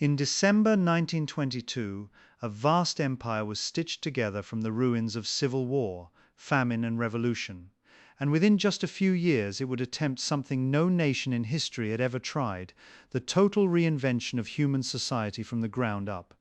In December 1922, a vast empire was stitched together from the ruins of civil war, famine and revolution. And within just a few years it would attempt something no nation in history had ever tried, the total reinvention of human society from the ground up.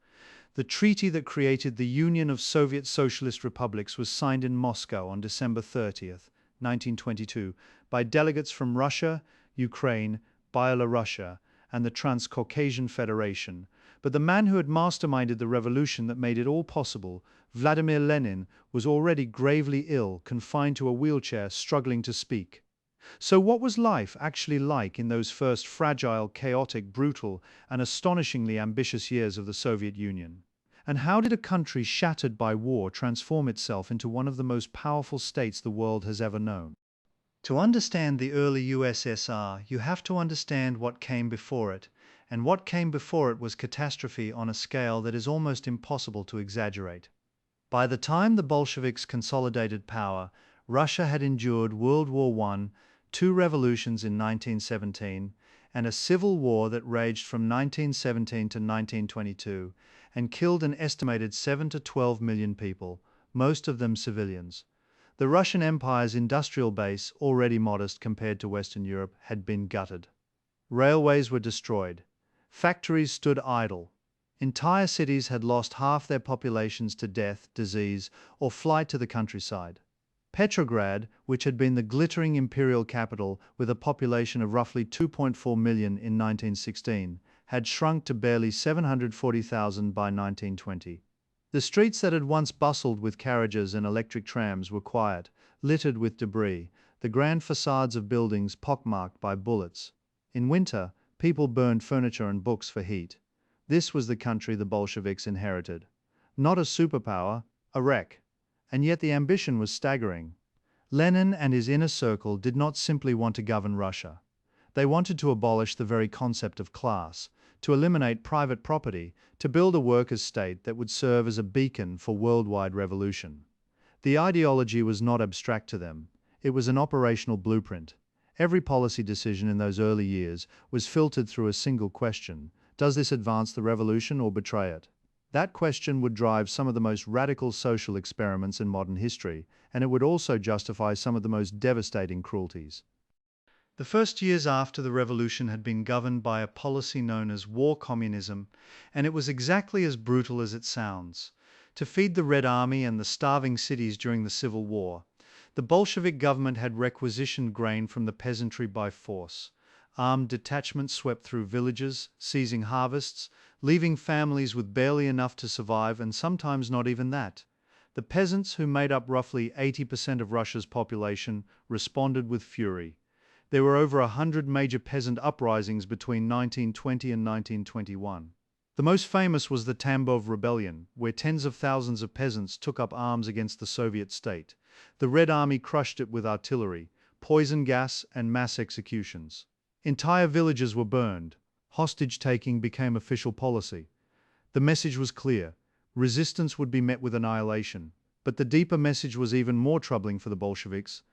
The treaty that created the Union of Soviet Socialist Republics was signed in Moscow on December 30th, 1922, by delegates from Russia, Ukraine, Belarus, and the Transcaucasian Federation. But the man who had masterminded the revolution that made it all possible, Vladimir Lenin, was already gravely ill, confined to a wheelchair, struggling to speak. So what was life actually like in those first fragile, chaotic, brutal, and astonishingly ambitious years of the Soviet Union? And how did a country shattered by war transform itself into one of the most powerful states the world has ever known? To understand the early USSR, you have to understand what came before it, and what came before it was catastrophe on a scale that is almost impossible to exaggerate. By the time the Bolsheviks consolidated power, Russia had endured World War I, two revolutions in 1917, and a civil war that raged from 1917 to 1922 and killed an estimated 7 to 12 million people, most of them civilians. The Russian Empire's industrial base, already modest compared to Western Europe, had been gutted. Railways were destroyed. Factories stood idle. Entire cities had lost half their populations to death, disease, or flight to the countryside. Petrograd, which had been the glittering imperial capital with a population of roughly 2.4 million in 1916, had shrunk to barely 740,000 by 1920. The streets that had once bustled with carriages and electric trams were quiet, littered with debris, the grand facades of buildings pockmarked by bullets. In winter, people burned furniture and books for heat. This was the country the Bolsheviks inherited. Not a superpower, a wreck. And yet the ambition was staggering. Lenin and his inner circle did not simply want to govern Russia. They wanted to abolish the very concept of class, to eliminate private property, to build a workers' state that would serve as a beacon for worldwide revolution. The ideology was not abstract to them. It was an operational blueprint. Every policy decision in those early years was filtered through a single question: does this advance the revolution or betray it? That question would drive some of the most radical social experiments in modern history, and it would also justify some of the most devastating cruelties. The first years after the revolution had been governed by a policy known as War Communism, and it was exactly as brutal as it sounds. To feed the Red Army and the starving cities during the Civil War, the Bolshevik government had requisitioned grain from the peasantry by force. Armed detachments swept through villages, seizing harvests, leaving families with barely enough to survive, and sometimes not even that. The peasants, who made up roughly 80% of Russia's population, responded with fury. There were over 100 major peasant uprisings between 1920 and 1921. The most famous was the Tambov Rebellion, where tens of thousands of peasants took up arms against the Soviet state. The Red Army crushed it with artillery, poison gas, and mass executions. Entire villages were burned. Hostage-taking became official policy. The message was clear: resistance would be met with annihilation. But the deeper message was even more troubling for the Bolsheviks.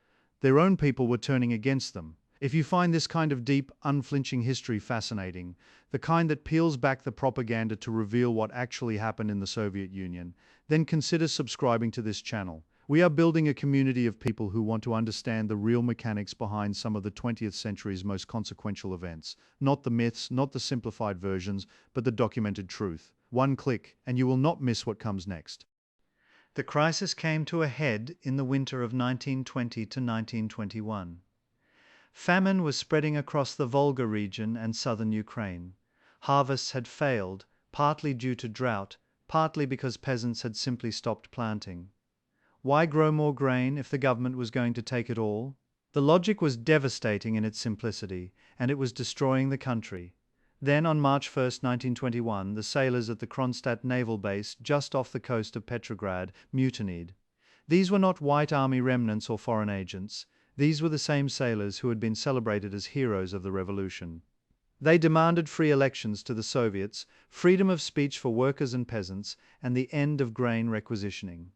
Their own people were turning against them. If you find this kind of deep, unflinching history fascinating, the kind that peels back the propaganda to reveal what actually happened in the Soviet Union, then consider subscribing to this channel. We are building a community of people who want to understand the real mechanics behind some of the 20th century's most consequential events. Not the myths, not the simplified versions, but the documented truth. One click, and you will not miss what comes next. The crisis came to a head in the winter of 1920 to 1921. Famine was spreading across the Volga region and southern Ukraine. Harvests had failed, partly due to drought, partly because peasants had simply stopped planting. Why grow more grain if the government was going to take it all? The logic was devastating in its simplicity, and it was destroying the country. Then, on March 1, 1921, the sailors at the Kronstadt naval base just off the coast of Petrograd mutinied. These were not White Army remnants or foreign agents. These were the same sailors who had been celebrated as heroes of the revolution. They demanded free elections to the Soviets, freedom of speech for workers and peasants, and the end of grain requisitioning.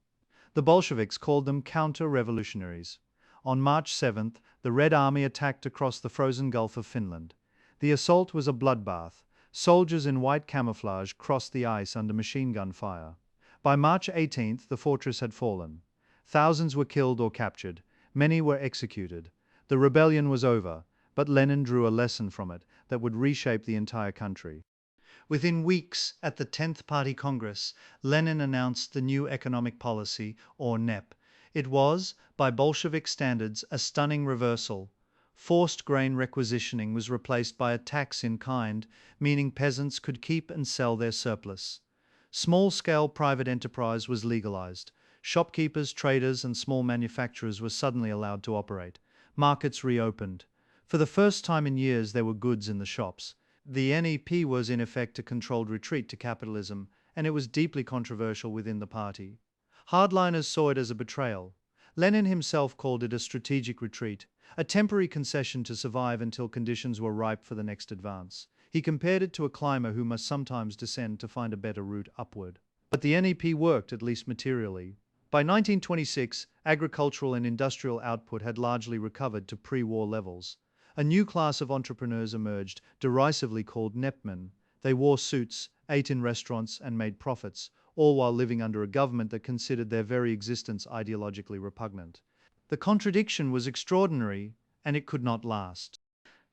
The Bolsheviks called them counter-revolutionaries. On March 7th, the Red Army attacked across the frozen Gulf of Finland. The assault was a bloodbath. Soldiers in white camouflage crossed the ice under machine gun fire. By March 18th, the fortress had fallen. Thousands were killed or captured. Many were executed. The rebellion was over, but Lenin drew a lesson from it that would reshape the entire country. Within weeks, at the 10th Party Congress, Lenin announced the new economic policy, or NEP. It was, by Bolshevik standards, a stunning reversal. Forced grain requisitioning was replaced by a tax in kind, meaning peasants could keep and sell their surplus. Small-scale private enterprise was legalized. Shopkeepers, traders, and small manufacturers were suddenly allowed to operate. Markets reopened. For the first time in years, there were goods in the shops. The NEP was in effect a controlled retreat to capitalism, and it was deeply controversial within the party. Hardliners saw it as a betrayal. Lenin himself called it a strategic retreat, a temporary concession to survive until conditions were ripe for the next advance. He compared it to a climber who must sometimes descend to find a better route upward. But the NEP worked, at least materially. By 1926, agricultural and industrial output had largely recovered to pre-war levels. A new class of entrepreneurs emerged, derisively called nepmen. They wore suits, ate in restaurants, and made profits, all while living under a government that considered their very existence ideologically repugnant. The contradiction was extraordinary, and it could not last.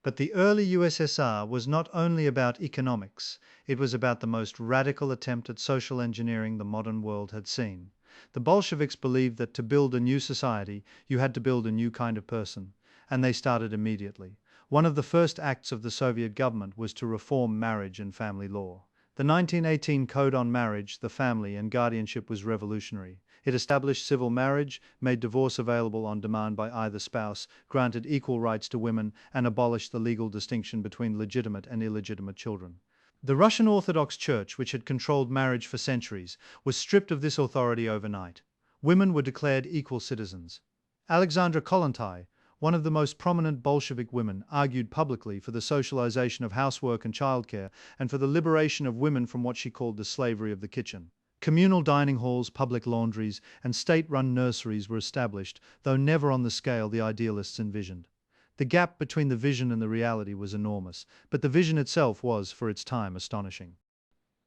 But the early USSR was not only about economics, it was about the most radical attempt at social engineering the modern world had seen. The Bolsheviks believed that to build a new society, you had to build a new kind of person, and they started immediately. One of the first acts of the Soviet government was to reform marriage and family law. The 1918 Code on Marriage, the Family, and Guardianship was revolutionary. It established civil marriage, made divorce available on demand by either spouse, granted equal rights to women, and abolished the legal distinction between legitimate and illegitimate children. The Russian Orthodox Church, which had controlled marriage for centuries, was stripped of this authority overnight. Women were declared equal citizens. Alexandra Kollontai, one of the most prominent Bolshevik women, argued publicly for the socialization of housework and childcare and for the liberation of women from what she called the slavery of the kitchen. Communal dining halls, public laundries, and state-run nurseries were established, though never on the scale the idealists envisioned. The gap between the vision and the reality was enormous, but the vision itself was, for its time, astonishing.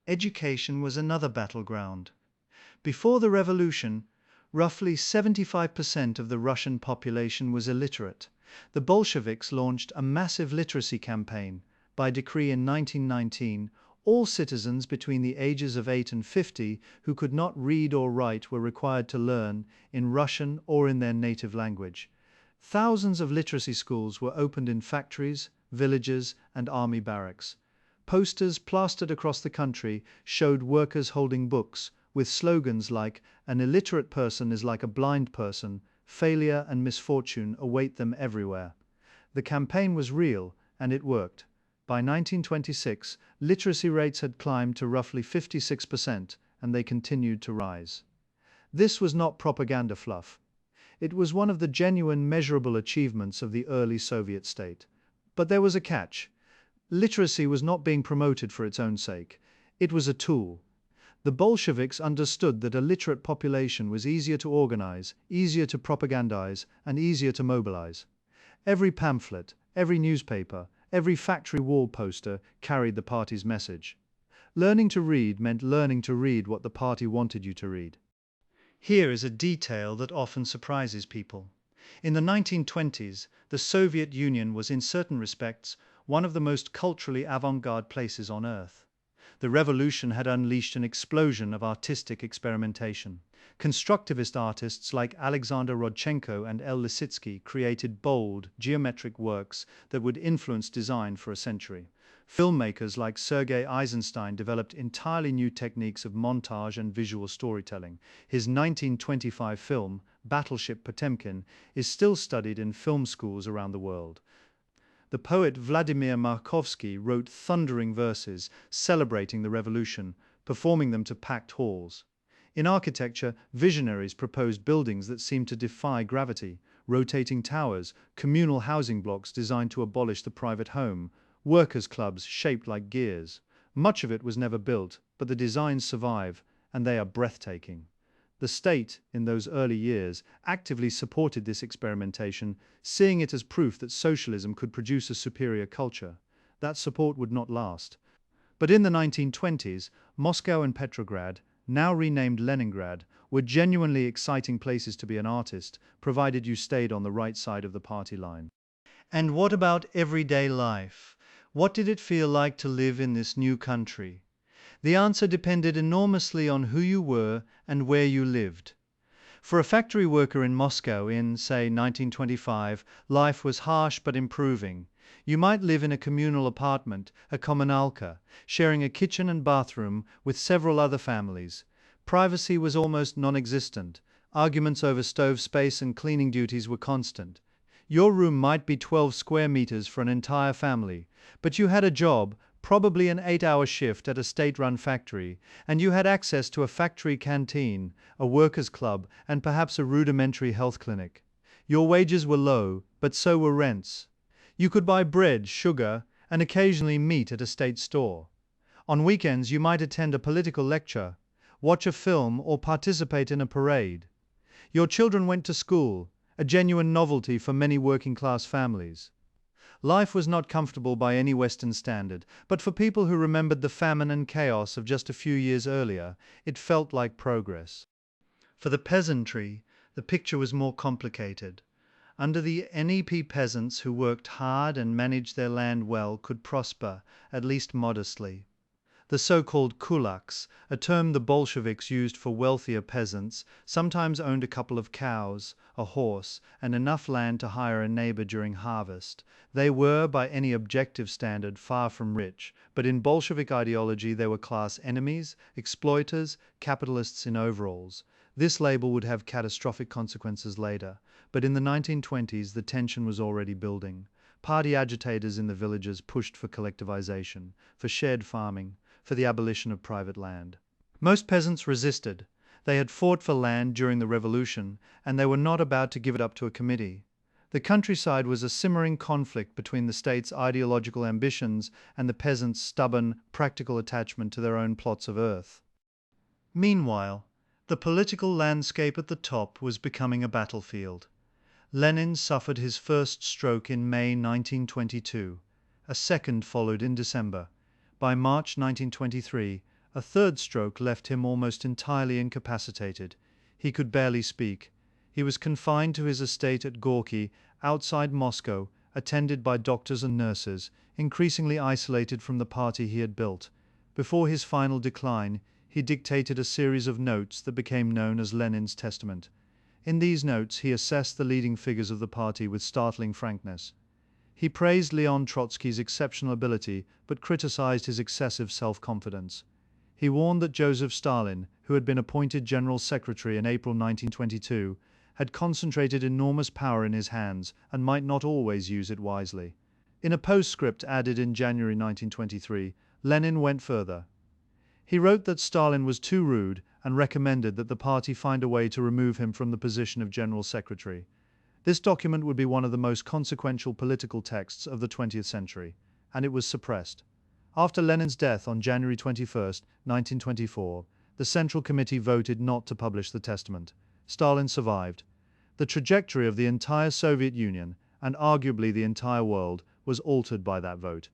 Education was another battleground. Before the revolution, roughly 75% of the Russian population was illiterate. The Bolsheviks launched a massive literacy campaign. By decree in 1919, all citizens between the ages of 8 and 50 who could not read or write were required to learn in Russian or in their native language. Thousands of literacy schools were opened in factories, villages, and army barracks. Posters plastered across the country showed workers holding books with slogans like, "An illiterate person is like a blind person, failure and misfortune await them everywhere." The campaign was real, and it worked. By 1926, literacy rates had climbed to roughly 56%, and they continued to rise. This was not propaganda fluff. It was one of the genuine, measurable achievements of the early Soviet state. But there was a catch. Literacy was not being promoted for its own sake. It was a tool. The Bolsheviks understood that a literate population was easier to organize, easier to propagandize, and easier to mobilize. Every pamphlet, every newspaper, every factory wall poster carried the party's message. Learning to read meant learning to read what the party wanted you to read. Here is a detail that often surprises people. In the 1920s, the Soviet Union was in certain respects one of the most culturally avant-garde places on earth. The revolution had unleashed an explosion of artistic experimentation. Constructivist artists like Alexander Rodchenko and L. Lissitzky created bold, geometric works that would influence design for a century. Filmmakers like Sergei Eisenstein developed entirely new techniques of montage and visual storytelling. His 1925 film, Battleship Potemkin, is still studied in film schools around the world. The poet Vladimir Markovsky wrote thundering verses celebrating the revolution, performing them to packed halls. In architecture, visionaries proposed buildings that seemed to defy gravity, rotating towers, communal housing blocks designed to abolish the private home, workers' clubs shaped like gears. Much of it was never built, but the designs survive, and they are breathtaking. The state, in those early years, actively supported this experimentation, seeing it as proof that socialism could produce a superior culture. That support would not last. But in the 1920s, Moscow and Petrograd, now renamed Leningrad, were genuinely exciting places to be an artist, provided you stayed on the right side of the party line. And what about everyday life? What did it feel like to live in this new country? The answer depended enormously on who you were and where you lived. For a factory worker in Moscow in, say, 1925, life was harsh but improving. You might live in a communal apartment, a kommunalka, sharing a kitchen and bathroom with several other families. Privacy was almost non-existent. Arguments over stove space and cleaning duties were constant. Your room might be 12 square meters for an entire family, but you had a job, probably an 8-hour shift at a state-run factory, and you had access to a factory canteen, a workers' club, and perhaps a rudimentary health clinic. Your wages were low, but so were rents. You could buy bread, sugar, and occasionally meat at a state store. On weekends, you might attend a political lecture, watch a film, or participate in a parade. Your children went to school, a genuine novelty for many working-class families. Life was not comfortable by any Western standard, but for people who remembered the famine and chaos of just a few years earlier, it felt like progress. For the peasantry, the picture was more complicated. Under the NEP, peasants who worked hard and managed their land well could prosper, at least modestly. The so-called kulaks, a term the Bolsheviks used for wealthier peasants, sometimes owned a couple of cows, a horse, and enough land to hire a neighbor during harvest. They were, by any objective standard, far from rich, but in Bolshevik ideology they were class enemies, exploiters, capitalists in overalls. This label would have catastrophic consequences later, but in the 1920s the tension was already building. Party agitators in the villages pushed for collectivization, for shared farming, for the abolition of private land. Most peasants resisted. They had fought for land during the revolution, and they were not about to give it up to a committee. The countryside was a simmering conflict between the state's ideological ambitions and the peasants' stubborn, practical attachment to their own plots of earth. Meanwhile, the political landscape at the top was becoming a battlefield. Lenin suffered his first stroke in May 1922. A second followed in December. By March 1923, a third stroke left him almost entirely incapacitated. He could barely speak. He was confined to his estate at Gorky, outside Moscow, attended by doctors and nurses, increasingly isolated from the party he had built. Before his final decline, he dictated a series of notes that became known as Lenin's Testament. In these notes, he assessed the leading figures of the party with startling frankness. He praised Leon Trotsky's exceptional ability, but criticized his excessive self-confidence. He warned that Joseph Stalin, who had been appointed General Secretary in April 1922, had concentrated enormous power in his hands and might not always use it wisely. In a postscript added in January 1923, Lenin went further. He wrote that Stalin was too rude and recommended that the party find a way to remove him from the position of General Secretary. This document would be one of the most consequential political texts of the 20th century, and it was suppressed. After Lenin's death on January 21, 1924, the Central Committee voted not to publish the testament. Stalin survived. The trajectory of the entire Soviet Union, and arguably the entire world, was altered by that vote.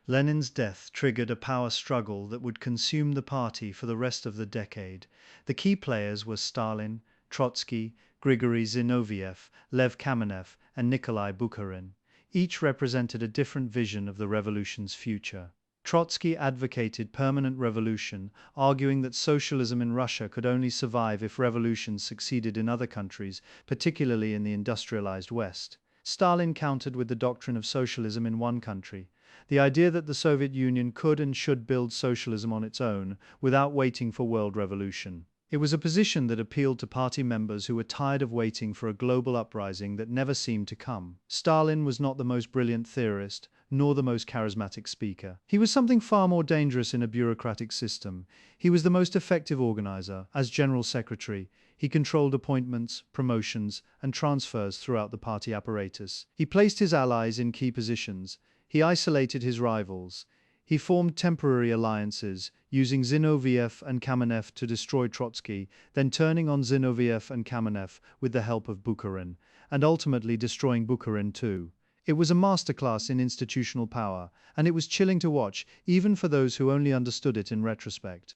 Lenin's death triggered a power struggle that would consume the party for the rest of the decade. The key players were Stalin, Trotsky, Grigory Zinoviev, Lev Kamenev, and Nikolai Bukharin. Each represented a different vision of the revolution's future. Trotsky advocated permanent revolution, arguing that socialism in Russia could only survive if revolutions succeeded in other countries, particularly in the industrialized West. Stalin countered with the doctrine of socialism in one country, the idea that the Soviet Union could and should build socialism on its own without waiting for world revolution. It was a position that appealed to party members who were tired of waiting for a global uprising that never seemed to come. Stalin was not the most brilliant theorist, nor the most charismatic speaker. He was something far more dangerous in a bureaucratic system. He was the most effective organizer. As General Secretary, he controlled appointments, promotions, and transfers throughout the party apparatus. He placed his allies in key positions. He isolated his rivals. He formed temporary alliances, using Zinoviev and Kamenev to destroy Trotsky, then turning on Zinoviev and Kamenev with the help of Bukharin, and ultimately destroying Bukharin too. It was a masterclass in institutional power, and it was chilling to watch, even for those who only understood it in retrospect.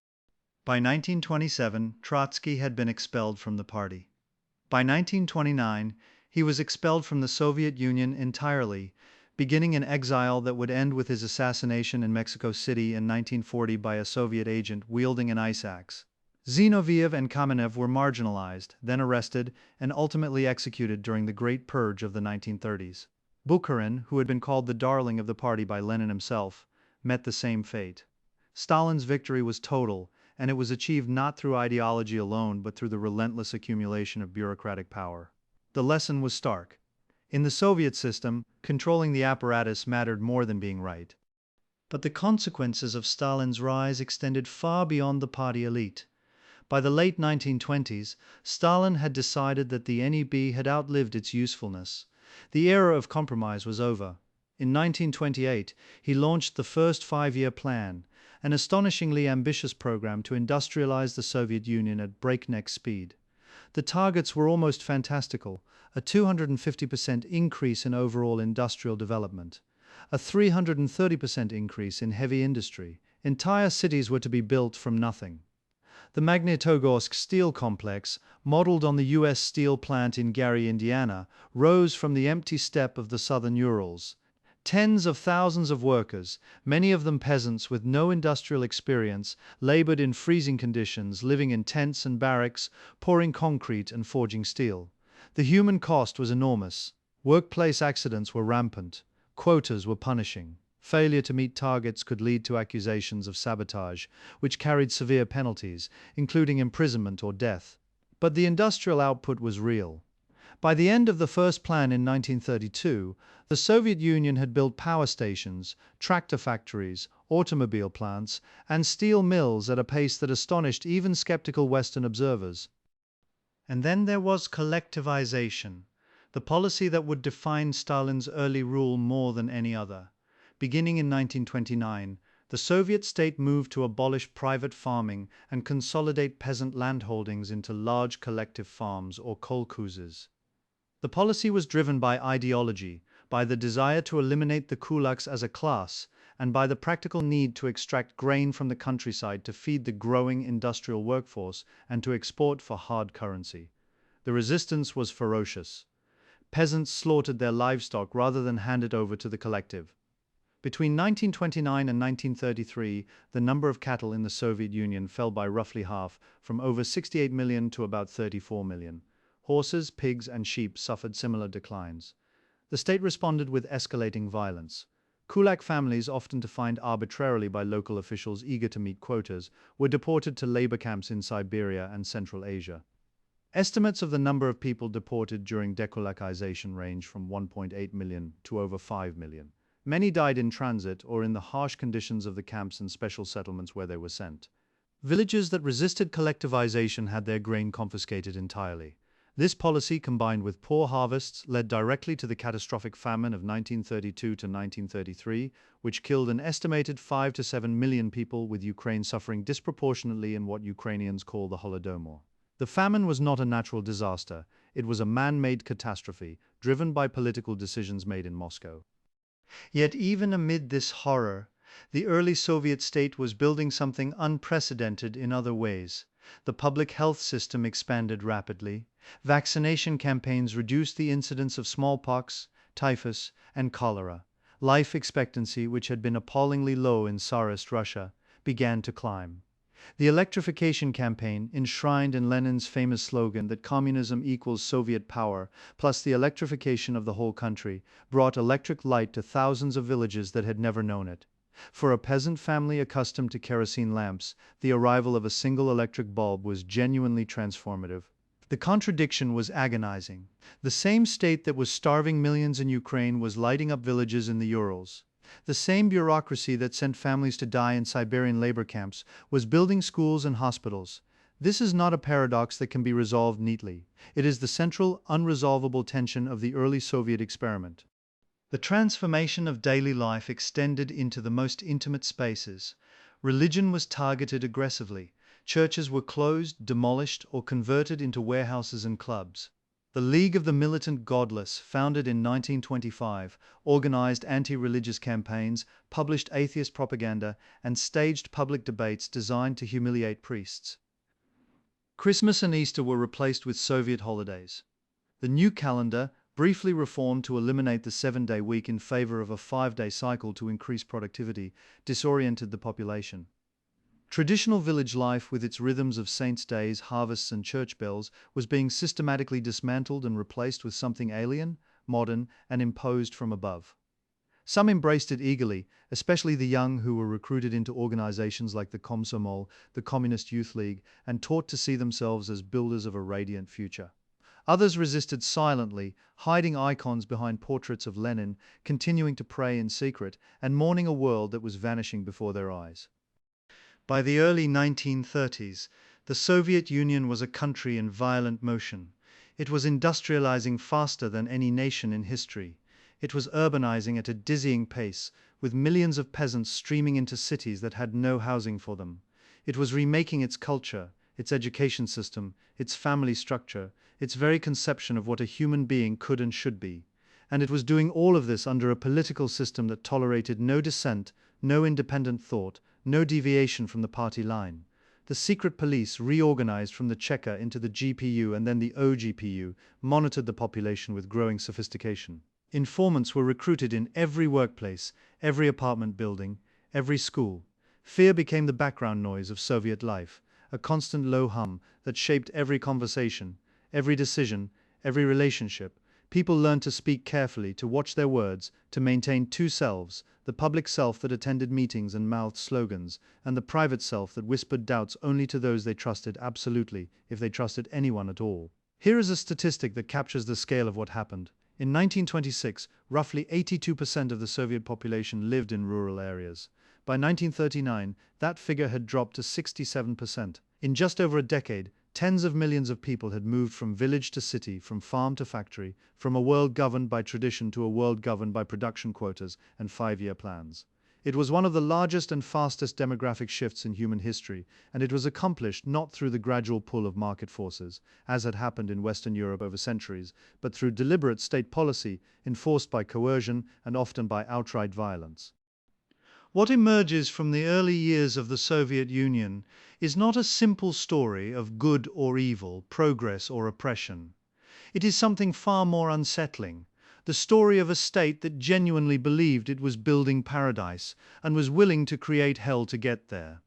By 1927, Trotsky had been expelled from the party. By 1929, he was expelled from the Soviet Union entirely, beginning an exile that would end with his assassination in Mexico City in 1940 by a Soviet agent wielding an ice axe. Zinoviev and Kamenev were marginalized, then arrested, and ultimately executed during the Great Purge of the 1930s. Bukharin, who had been called the darling of the party by Lenin himself, met the same fate. Stalin's victory was total, and it was achieved not through ideology alone but through the relentless accumulation of bureaucratic power. The lesson was stark. In the Soviet system, controlling the apparatus mattered more than being right. But the consequences of Stalin's rise extended far beyond the party elite. By the late 1920s, Stalin had decided that the NEB had outlived its usefulness. The era of compromise was over. In 1928, he launched the first five-year plan, an astonishingly ambitious program to industrialize the Soviet Union at breakneck speed. The targets were almost fantastical: a 250% increase in overall industrial development, a 330% increase in heavy industry. Entire cities were to be built from nothing. The Magnitogorsk steel complex, modeled on the U.S. steel plant in Gary, Indiana, rose from the empty steppe of the southern Urals. Tens of thousands of workers, many of them peasants with no industrial experience, labored in freezing conditions, living in tents and barracks, pouring concrete and forging steel. The human cost was enormous. Workplace accidents were rampant. Quotas were punishing. Failure to meet targets could lead to accusations of sabotage, which carried severe penalties, including imprisonment or death. But the industrial output was real. By the end of the first plan in 1932, the Soviet Union had built power stations, tractor factories, automobile plants, and steel mills at a pace that astonished even skeptical Western observers. And then there was collectivization, the policy that would define Stalin's early rule more than any other. Beginning in 1929, the Soviet state moved to abolish private farming and consolidate peasant landholdings into large collective farms or kolkhozes. The policy was driven by ideology, by the desire to eliminate the kulaks as a class, and by the practical need to extract grain from the countryside to feed the growing industrial workforce and to export for hard currency. The resistance was ferocious. Peasants slaughtered their livestock rather than hand it over to the collective. Between 1929 and 1933, the number of cattle in the Soviet Union fell by roughly half, from over 68 million to about 34 million. Horses, pigs, and sheep suffered similar declines. The state responded with escalating violence. Kulak families, often defined arbitrarily by local officials eager to meet quotas, were deported to labor camps in Siberia and Central Asia. Estimates of the number of people deported during dekulakization range from 1.8 million to over 5 million. Many died in transit or in the harsh conditions of the camps and special settlements where they were sent. Villages that resisted collectivization had their grain confiscated entirely. This policy, combined with poor harvests, led directly to the catastrophic famine of 1932 to 1933, which killed an estimated 5 to 7 million people, with Ukraine suffering disproportionately in what Ukrainians call the Holodomor. The famine was not a natural disaster. It was a man-made catastrophe, driven by political decisions made in Moscow. Yet even amid this horror, the early Soviet state was building something unprecedented in other ways. The public health system expanded rapidly. Vaccination campaigns reduced the incidence of smallpox, typhus, and cholera. Life expectancy, which had been appallingly low in Tsarist Russia, began to climb. The electrification campaign, enshrined in Lenin's famous slogan that communism equals Soviet power, plus the electrification of the whole country, brought electric light to thousands of villages that had never known it. For a peasant family accustomed to kerosene lamps, the arrival of a single electric bulb was genuinely transformative. The contradiction was agonizing. The same state that was starving millions in Ukraine was lighting up villages in the Urals. The same bureaucracy that sent families to die in Siberian labor camps was building schools and hospitals. This is not a paradox that can be resolved neatly. It is the central, unresolvable tension of the early Soviet experiment. The transformation of daily life extended into the most intimate spaces. Religion was targeted aggressively. Churches were closed, demolished, or converted into warehouses and clubs. The League of the Militant Godless, founded in 1925, organized anti-religious campaigns, published atheist propaganda, and staged public debates designed to humiliate priests. Christmas and Easter were replaced with Soviet holidays. The new calendar, briefly reformed to eliminate the 7-day week in favor of a 5-day cycle to increase productivity, disoriented the population. Traditional village life, with its rhythms of saints' days, harvests, and church bells, was being systematically dismantled and replaced with something alien, modern, and imposed from above. Some embraced it eagerly, especially the young who were recruited into organizations like the Komsomol, the Communist Youth League, and taught to see themselves as builders of a radiant future. Others resisted silently, hiding icons behind portraits of Lenin, continuing to pray in secret, and mourning a world that was vanishing before their eyes. By the early 1930s, the Soviet Union was a country in violent motion. It was industrializing faster than any nation in history. It was urbanizing at a dizzying pace, with millions of peasants streaming into cities that had no housing for them. It was remaking its culture, its education system, its family structure, its very conception of what a human being could and should be. And it was doing all of this under a political system that tolerated no dissent, no independent thought, no deviation from the party line. The secret police, reorganized from the Cheka into the GPU and then the OGPU, monitored the population with growing sophistication. Informants were recruited in every workplace, every apartment building, every school. Fear became the background noise of Soviet life, a constant low hum that shaped every conversation, every decision, every relationship. People learned to speak carefully, to watch their words, to maintain two selves, the public self that attended meetings and mouthed slogans, and the private self that whispered doubts only to those they trusted absolutely, if they trusted anyone at all. Here is a statistic that captures the scale of what happened. In 1926, roughly 82% of the Soviet population lived in rural areas. By 1939, that figure had dropped to 67%. In just over a decade, tens of millions of people had moved from village to city, from farm to factory, from a world governed by tradition to a world governed by production quotas and 5-year plans. It was one of the largest and fastest demographic shifts in human history, and it was accomplished not through the gradual pull of market forces, as had happened in Western Europe over centuries, but through deliberate state policy enforced by coercion and often by outright violence. What emerges from the early years of the Soviet Union is not a simple story of good or evil, progress or oppression. It is something far more unsettling, the story of a state that genuinely believed it was building paradise and was willing to create hell to get there.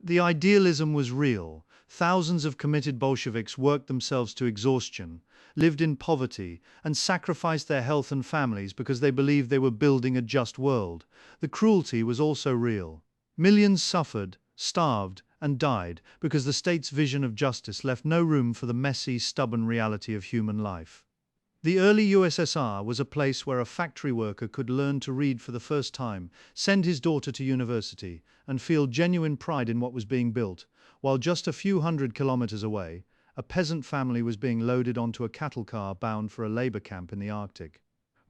The idealism was real. Thousands of committed Bolsheviks worked themselves to exhaustion, lived in poverty, and sacrificed their health and families because they believed they were building a just world. The cruelty was also real. Millions suffered, starved, and died because the state's vision of justice left no room for the messy, stubborn reality of human life. The early USSR was a place where a factory worker could learn to read for the first time, send his daughter to university, and feel genuine pride in what was being built, while just a few hundred kilometers away, a peasant family was being loaded onto a cattle car bound for a labor camp in the Arctic.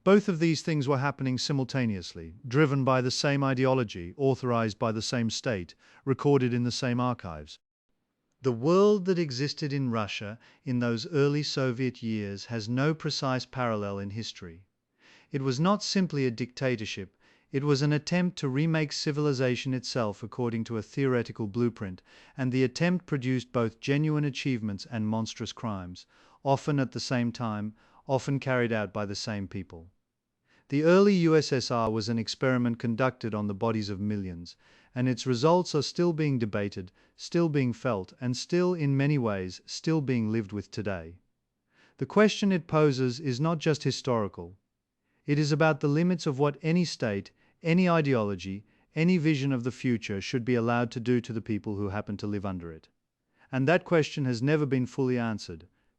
Both of these things were happening simultaneously, driven by the same ideology, authorized by the same state, recorded in the same archives. The world that existed in Russia in those early Soviet years has no precise parallel in history. It was not simply a dictatorship, it was an attempt to remake civilization itself according to a theoretical blueprint, and the attempt produced both genuine achievements and monstrous crimes, often at the same time, often carried out by the same people. The early USSR was an experiment conducted on the bodies of millions, and its results are still being debated, still being felt, and still, in many ways, still being lived with today. The question it poses is not just historical. It is about the limits of what any state, any ideology, any vision of the future should be allowed to do to the people who happen to live under it. And that question has never been fully answered,